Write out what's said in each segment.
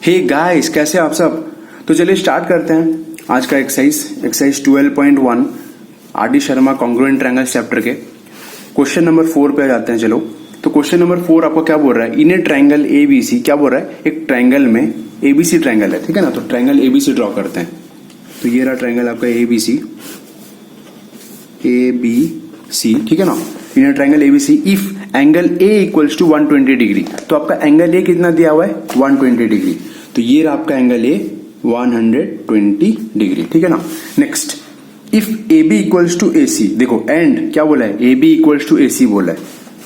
Hey guys, कैसे आप सब। तो चलिए स्टार्ट करते हैं आज का exercise 12.1 RD. Sharma congruent triangle chapter के क्वेश्चन नंबर 4 पे आ जाते हैं। चलो, तो क्वेश्चन नंबर 4 आपको क्या बोल रहा है, इन ए ट्रायंगल एबीसी। क्या बोल रहा है, एक ट्रायंगल में एबीसी ट्रायंगल है, ठीक है ना। तो ट्रायंगल एबीसी ड्रॉ करते हैं। तो ये रहा ट्रायंगल आपका एबीसी, ठीक है ना। In a triangle A B C if angle A equals to 120 degree. तो आपका एंगल ए कितना दिया हुआ है, 120 डिग्री। तो ये रहा आपका एंगल ए 120 डिग्री, ठीक है ना। Next, if A B equals to A C. देखो एंड क्या बोला है, A B equals to A C बोला है।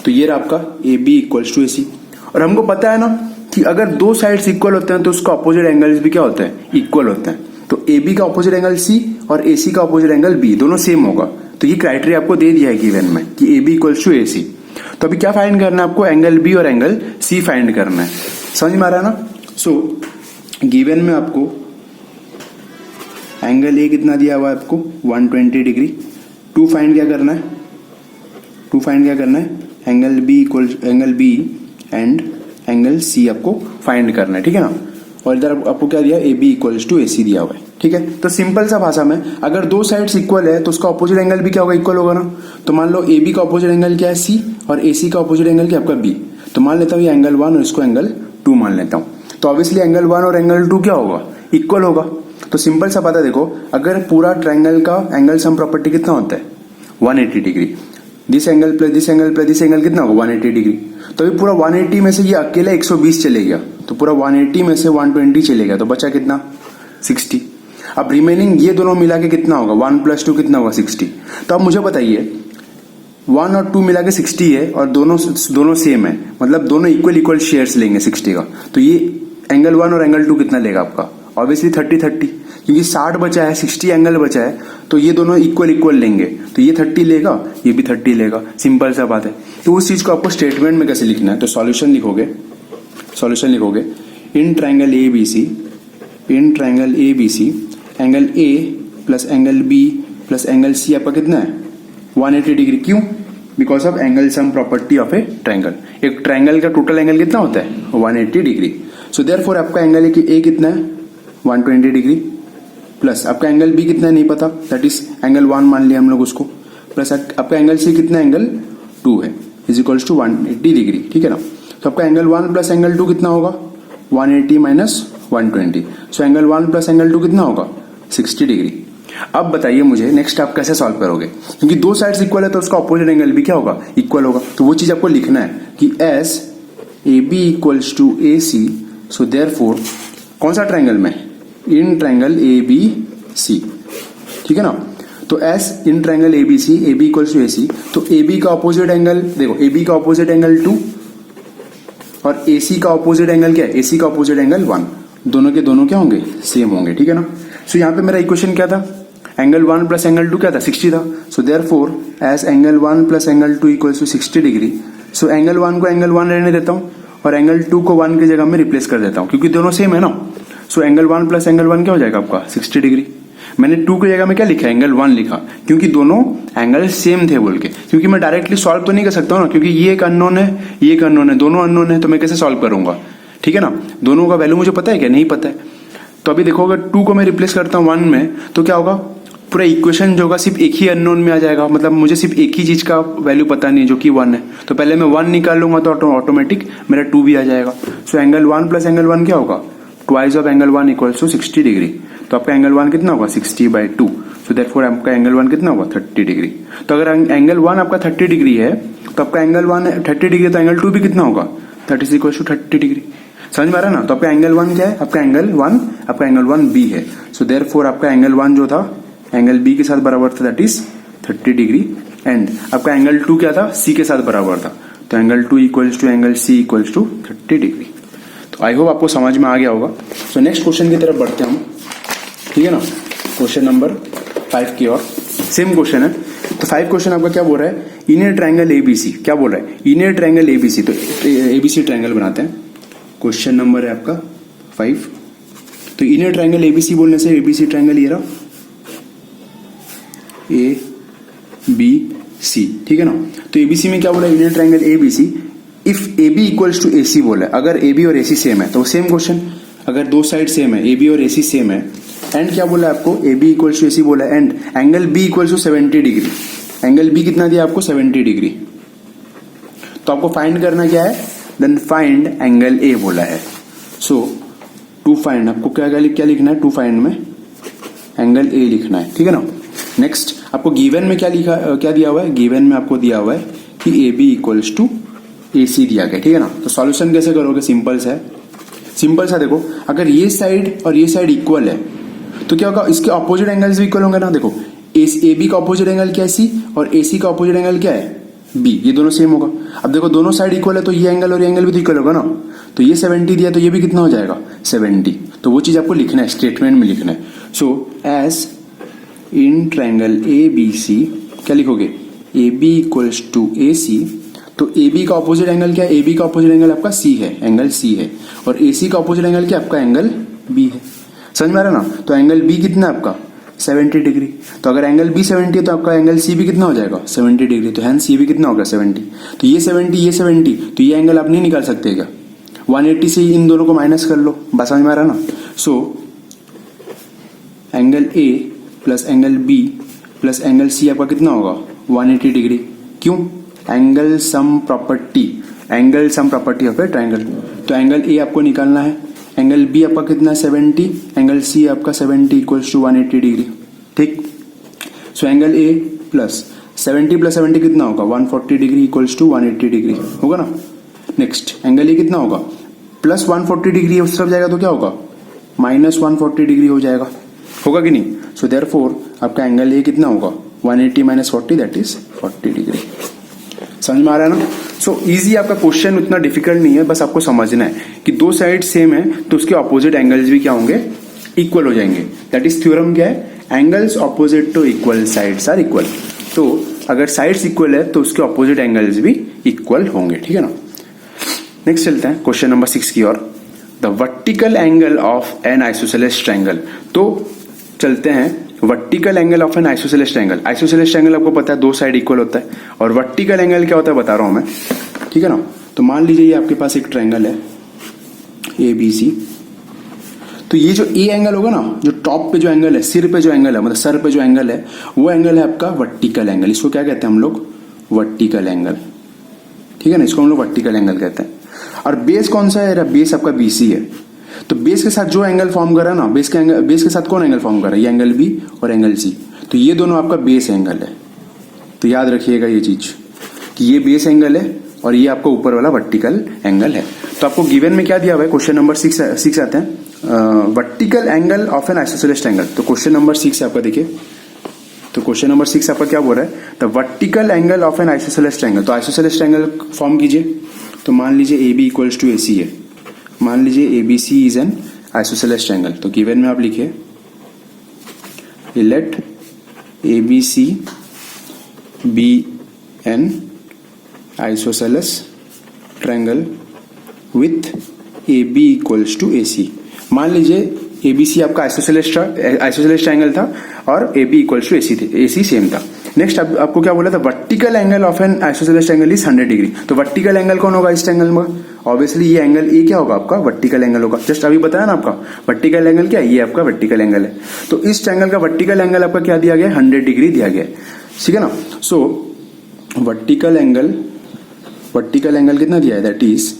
तो ये रहा आपका A B equals to A C. और हमको पता है ना कि अगर दो साइड्स इक्वल होते हैं तो उसका ऑपोजिट एंगल्स भी क्या होते हैं, इक्वल होते हैं। तो ए बी का ऑपोजिट एंगल सी और ए सी का ऑपोजिट एंगल बी दोनों सेम होगा। तो ये क्राइटेरिया आपको दे दिया है गिवन में कि ए B equals to A C. तो अभी क्या फाइंड करना है आपको, एंगल बी और एंगल सी फाइंड करना है। समझ में आ रहा है ना। सो गिवन में आपको एंगल ए कितना दिया हुआ है आपको 120 डिग्री। टू फाइंड क्या करना है, angle B and angle C आपको फाइंड करना है, ठीक है ना। और इधर आपको क्या दिया, ए बी इक्वल्स टू ए सी दिया हुआ है, ठीक है। तो सिंपल सा भाषा में अगर दो साइड्स इक्वल है तो उसका ऑपोजिट एंगल भी क्या होगा, इक्वल होगा ना। तो मान लो ए बी का ऑपोजिट एंगल क्या है, सी, और ए सी का ऑपोजिट एंगल क्या आपका बी। तो मान लेता हूँ ये एंगल 1 और इसको एंगल 2 मान लेता हूँ। तो ऑब्वियसली एंगल 1 और एंगल 2 क्या होगा, इक्वल होगा। तो सिंपल सा बात है, देखो अगर पूरा ट्रायंगल का एंगल सम प्रॉपर्टी कितना होता है 180 degree. This angle plus this angle plus this angle कितना होगा 180 डिग्री। तो अभी पूरा 180 में से ये अकेला 120 चले गया। तो पूरा 180 में से 120 चले गया, तो बचा कितना 60। अब रिमेनिंग ये दोनों मिला के कितना होगा, 1 + 2 कितना होगा 60। तो अब मुझे बताइए 1 और 2 मिला के 60 है और दोनों सेम है, मतलब दोनों इक्वल शेयर्स लेंगे 60 का। तो ये एंगल 1 और एंगल 2 कितना लेगा आपका, ऑब्वियसली 30-30, क्योंकि 60 बचा है, 60 एंगल बचा है। तो ये दोनों इक्वल लेंगे। तो ये 30 लेगा, ये भी 30 लेगा। सिंपल सा बात है। तो उस चीज को आपको स्टेटमेंट में कैसे लिखना है, तो सॉल्यूशन लिखोगे in triangle A B C angle A plus angle B plus angle C आपका कितना है 180 डिग्री। क्यों, because of angle sum property of a triangle. एक ट्रायंगल का टोटल एंगल कितना होता है 180 डिग्री। सो देयरफॉर आपका एंगल ए कितना है 120 डिग्री, प्लस आपका एंगल बी कितना है नहीं पता, दैट इज एंगल 1 मान लिया हम लोग उसको, प्लस आपका एंगल सी कितना एंगल 2 है, इज इक्वल्स टू 180 डिग्री, ठीक है ना। तो आपका एंगल 1 प्लस एंगल 2 कितना होगा 180 माइनस 120। सो एंगल 1 प्लस एंगल 2 कितना होगा 60 डिग्री। अब बताइए मुझे नेक्स्ट आप कैसे सॉल्व करोगे, क्योंकि दो साइड्स इक्वल है तो उसका ऑपोजिट एंगल भी क्या होगा, इक्वल होगा। तो वो चीज आपको लिखना है कि as A B equals to A C. So therefore कौन सा ट्रायंगल में, इन ट्रायंगल ए बी सी, ठीक है ना। तो as in triangle A B C, A B equals to A C. तो ए बी का ऑपोजिट एंगल देखो, ए बी का ऑपोजिट एंगल 2 और ए सी का ऑपोजिट एंगल क्या है, ए सी का ऑपोजिट एंगल 1। दोनों के दोनों क्या होंगे, सेम होंगे, ठीक है ना। सो यहाँ पे मेरा इक्वेशन क्या था, एंगल 1 प्लस एंगल 2 क्या था 60 था। So therefore as angle 1 plus angle 2 equals to 60 degree. So angle 1 को एंगल 1 रहने देता हूँ और एंगल 2 को 1 की जगह में रिप्लेस कर देता हूँ, क्योंकि दोनों सेम है ना। सो एंगल 1 प्लस एंगल 1 क्या हो जाएगा आपका 60 डिग्री। मैंने 2 की जगह में क्या लिखा, एंगल 1 लिखा, क्योंकि दोनों एंगल सेम थे बोल के। क्योंकि मैं डायरेक्टली सॉल्व तो नहीं कर सकता हूँ ना, क्योंकि ये एक अननोन है, ये एक अननोन है, दोनों अननोन है, तो मैं कैसे सॉल्व करूंगा, ठीक है ना। दोनों का वैल्यू मुझे पता है क्या, नहीं पता है। तो अभी देखो अगर 2 को मैं रिप्लेस करता हूँ 1 में, तो क्या होगा, पूरा इक्वेशन जो होगा सिर्फ एक ही अननोन में आ जाएगा। मतलब मुझे सिर्फ एक ही चीज का वैल्यू पता नहीं, जो कि 1 है। तो पहले मैं 1 निकाल लूंगा तो ऑटोमेटिक मेरा 2 भी आ जाएगा। सो एंगल 1 प्लस एंगल 1 क्या होगा, twice of angle 1 equals to 60 degree. तो आपका एंगल 1 कितना होगा 60/2। सो देयरफॉर आपका एंगल 1 कितना होगा 30 डिग्री। तो अगर एंगल 1 आपका 30 डिग्री है तो आपका एंगल 1 30 डिग्री, तो एंगल 2 भी कितना होगा, that is equals to 30 degree. समझ में आ रहा है ना। तो आपका एंगल 1 क्या है, आपका एंगल 1 बी है। सो देयरफॉर आपका एंगल 1 जो था एंगल बी के साथ बराबर था, दैट इज 30 डिग्री। एंड आपका एंगल 2 क्या था, सी के साथ बराबर था। तो angle 2 equals to angle C equals to 30 degree. तो आई होप आपको समझ में आ गया होगा। सो नेक्स्ट क्वेश्चन की तरफ बढ़ते हैं हम, ठीक है ना। क्वेश्चन नंबर 5 की ओर, सेम क्वेश्चन है। तो 5 क्वेश्चन आपका क्या बोल रहा है, इन ए ट्रायंगल एबीसी। क्या बोल रहा है, इन ए ट्रायंगल एबीसी। तो एबीसी ट्रायंगल बनाते हैं। क्वेश्चन नंबर है आपका 5। तो इन ए ट्रायंगल एबीसी बोलने से एबीसी ट्रायंगल ये रहा ए बी सी, ठीक है ना। तो एबीसी में क्या बोला, in a triangle A B C if A B equals to A C बोला है। अगर ए बी और ए सी सेम है तो सेम क्वेश्चन, अगर दो साइड सेम है, ए बी और ए सी सेम है, एंड क्या बोला है आपको, A B equals to A C बोला है, and angle B equals to 70 degree. Angle B कितना दिया आपको, 70 डिग्री। तो आपको फाइंड करना क्या है, देन फाइंड एंगल ए बोला है। सो टू फाइंड आपको क्या लिखना है, टू फाइंड में एंगल ए लिखना है, ठीक है ना। नेक्स्ट आपको गिवन में क्या दिया हुआ है, गिवन में आपको दिया हुआ है कि ए बी इक्वल्स टू ए सी दिया गया, ठीक है ना। तो सॉल्यूशन कैसे करोगे, सिंपल सा देखो, अगर ये साइड और ये साइड इक्वल है तो क्या होगा, इसके ऑपोजिट एंगल्स भी इक्वल होंगे ना। देखो ए बी का ऑपोजिट एंगल क्या है, सी, और ए सी का ऑपोजिट एंगल क्या है, बी, ये दोनों सेम होगा। अब देखो दोनों साइड इक्वल है तो ये एंगल और ये एंगल भी तो इक्वल होगा ना। तो ये 70 दिया तो ये भी कितना हो जाएगा, 70। तो वो चीज आपको लिखना है, स्टेटमेंट में लिखना है। So as in triangle A B C क्या लिखोगे, A B equals to A C. तो ए बी का ऑपोजिट एंगल क्या है, ए बी का ऑपोजिट एंगल आपका सी है, एंगल सी है, और ए सी का ऑपोजिट एंगल क्या आपका एंगल बी है। समझ में आ रहा ना। तो एंगल बी कितना है आपका, 70 डिग्री। तो अगर एंगल बी 70 है तो आपका एंगल सी भी कितना हो जाएगा, 70 डिग्री। तो हैंस सी भी कितना होगा, 70। तो ये 70 तो ये एंगल आप नहीं निकाल सकते क्या, 180 से इन दोनों को माइनस कर लो, बस समझ में आ रहा ना। So angle A plus angle B plus angle C आपका कितना होगा, 180 डिग्री। क्यों, angle sum property of a triangle. तो एंगल ए आपको निकालना है, एंगल बी आपका कितना है, 70, एंगल सी आपका 70 इक्वल्स टू 180 डिग्री, ठीक। सो एंगल ए प्लस 70 कितना होगा, 140 डिग्री इक्वल्स टू 180 डिग्री होगा ना। नेक्स्ट एंगल ए कितना होगा, प्लस 140 डिग्री उस तरफ जाएगा तो क्या होगा, माइनस 140 डिग्री हो जाएगा, होगा कि नहीं। सो देयरफॉर आपका एंगल ए कितना होगा, 180 माइनस 40 दैट इज 40 डिग्री। समझ में आ रहा है ना। सो इजी, आपका क्वेश्चन उतना डिफिकल्ट नहीं है, बस आपको समझना है कि दो साइड सेम है तो उसके ऑपोजिट एंगल्स भी क्या होंगे, इक्वल हो जाएंगे। दैट इज थ्योरम क्या है, angles opposite to equal sides are equal. तो अगर साइड्स इक्वल है तो उसके ऑपोजिट एंगल्स भी इक्वल होंगे, ठीक है ना। नेक्स्ट चलते हैं क्वेश्चन नंबर 6 की ओर। The vertical angle of an isosceles triangle. तो चलते हैं vertical angle of an isosceles triangle. Isosceles triangle आपको पता है दो साइड इक्वल होता है, और वर्टिकल एंगल क्या होता है बता रहा हूं मैं, ठीक है ना। तो मान लीजिए ये आपके पास एक ट्रायंगल है ए बी सी। तो ये जो ए एंगल होगा ना, जो टॉप पे जो एंगल है, सिर पे जो एंगल है, मतलब सर पे जो एंगल है, वो एंगल है आपका वर्टिकल एंगल। इसको क्या कहते हैं हम लोग, वर्टिकल एंगल, ठीक है ना। इसको हम लोग वर्टिकल एंगल कहते हैं। और बेस कौन सा है, बेस आपका बीसी है। तो बेस के साथ जो एंगल फॉर्म कर रहा है ना, बेस के साथ कौन एंगल फॉर्म कर रहा है, ये एंगल बी और एंगल सी। तो ये दोनों आपका बेस एंगल है। तो याद रखिएगा ये चीज कि ये बेस एंगल है और ये आपका ऊपर वाला वर्टिकल एंगल है। तो आपको गिवन में क्या दिया हुआ है, क्वेश्चन नंबर 6 आते हैं, vertical angle of an isosceles triangle. तो क्वेश्चन नंबर 6 आपका देखिए, तो क्वेश्चन नंबर 6 आपका क्या बोल रहा है, the vertical angle of an isosceles triangle. तो आइसोसेलेस ट्रायंगल फॉर्म कीजिए। तो मान लीजिए A B equals to A C है, मान लीजिए A B C is an isosceles triangle. तो गिवन में आप लिखिए let A B C be an isosceles triangle with A B equals to A C. मान लीजिए ए बी सी आपका आइसोसेलेस ट्रायंगल था और ए बी इक्वल्स टू ए सी थे, ए सी सेम था। नेक्स्ट आपको क्या बोला था, vertical angle of an isosceles triangle is 100 degree. तो वर्टिकल एंगल कौन होगा इस ट्रायंगल में, ऑब्वियसली ये एंगल ए क्या होगा आपका, वर्टिकल एंगल होगा। जस्ट अभी बताया ना आपका वर्टिकल एंगल क्या है, ये आपका वर्टिकल एंगल है। तो इस ट्रायंगल का वर्टिकल एंगल आपका क्या दिया गया, 100 डिग्री दिया गया है, ठीक है ना। सो वर्टिकल एंगल कितना दिया है, दैट इज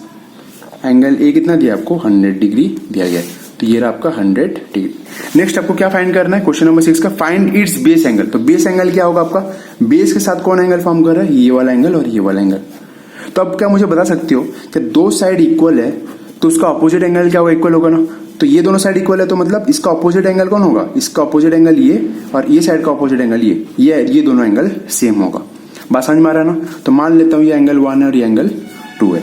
एंगल ए कितना दिया आपको, 100 डिग्री दिया गया है। तो ये रहा आपका 100 डिग्री। नेक्स्ट आपको क्या फाइंड करना है, क्वेश्चन नंबर 6 का, फाइंड इट्स बेस एंगल। तो बेस एंगल क्या होगा आपका, बेस के साथ कौन एंगल फॉर्म कर रहा है, ये वाला एंगल और ये वाला एंगल। तो अब क्या मुझे बता सकते हो कि दो साइड इक्वल है तो उसका ऑपोजिट एंगल क्या होगा, इक्वल होगा ना। तो ये दोनों साइड इक्वल है तो मतलब इसका ऑपोजिट एंगल कौन होगा, इसका ऑपोजिट एंगल ये, और ये साइड का ऑपोजिट एंगल ये दोनों एंगल सेम होगा। बात समझ में आ रहा है ना। तो मान लेता हूं ये एंगल 1 है और ये एंगल 2 है।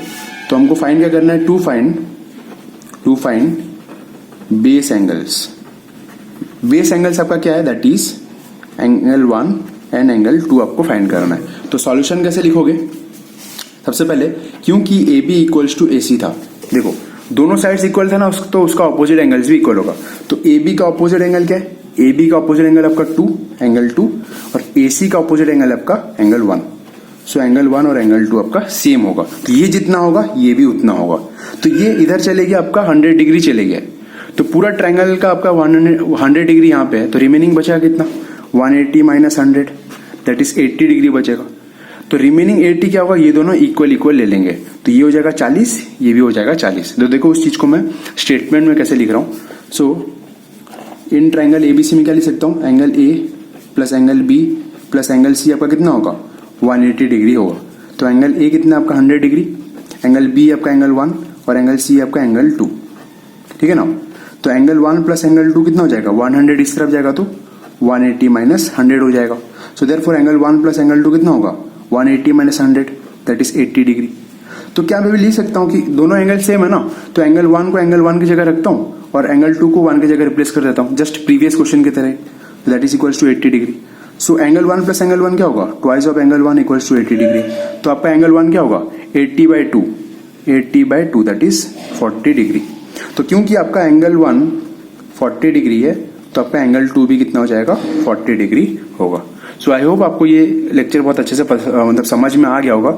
तो हमको फाइंड क्या करना है, to find base angles. Base angles आपका क्या है, that is angle 1 and angle 2 आपको फाइंड करना है। तो सॉल्यूशन कैसे लिखोगे, सबसे पहले क्योंकि ए बी इक्वल्स टू ए सी था, देखो दोनों साइड्स इक्वल था ना, तो उसका ऑपोजिट एंगल्स भी इक्वल होगा। तो ए बी का ऑपोजिट एंगल क्या है, ए बी का ऑपोजिट एंगल आपका 2, एंगल 2, और ए सी का ऑपोजिट एंगल आपका एंगल 1। सो एंगल 1 और एंगल 2 आपका सेम होगा। तो ये जितना होगा ये भी उतना होगा। तो ये इधर चले गया आपका 100 डिग्री चले गया। तो पूरा ट्रायंगल का आपका 100 डिग्री यहाँ पे है, तो रिमेनिंग बचेगा कितना? 180 माइनस 100 दैट इज 80 डिग्री बचेगा। तो रिमेनिंग 80 क्या होगा? ये दोनों इक्वल इक्वल ले लेंगे, तो ये हो जाएगा 40, ये भी हो जाएगा 40। तो देखो उस चीज को मैं स्टेटमेंट में कैसे लिख रहा हूं। सो इन ट्रायंगल एबीसी में क्या लिख सकता हूं? Angle A plus angle B plus angle C आपका कितना होगा? 180 डिग्री होगा। तो एंगल ए कितना आपका 100 डिग्री, एंगल बी आपका एंगल 1 और एंगल सी आपका एंगल 2, ठीक है ना। तो एंगल 1 प्लस एंगल 2 कितना हो जाएगा? 100 इस तरफ जाएगा तो 180 माइनस 100 हो जाएगा। So therefore angle 1 plus angle 2 कितना होगा? 180 माइनस 100 दैट इज 80 डिग्री। तो क्या मैं भी लिख सकता हूं कि दोनों एंगल सेम है ना, तो एंगल 1 को एंगल 1 की जगह रखता हूं और एंगल 2 को 1 की जगह रिप्लेस कर देता हूं, जस्ट प्रीवियस क्वेश्चन की तरह, that is equals to 80 degree. So angle 1 plus angle 1 क्या होगा? Twice of angle 1 equals to 80 degree. तो आपका एंगल 1 क्या होगा? 80/2 दैट इज 40 डिग्री। तो क्योंकि आपका एंगल 1 40 डिग्री है, तो आपका एंगल 2 भी कितना हो जाएगा? 40 डिग्री होगा। सो आई होप आपको ये लेक्चर बहुत अच्छे से मतलब समझ में आ गया होगा।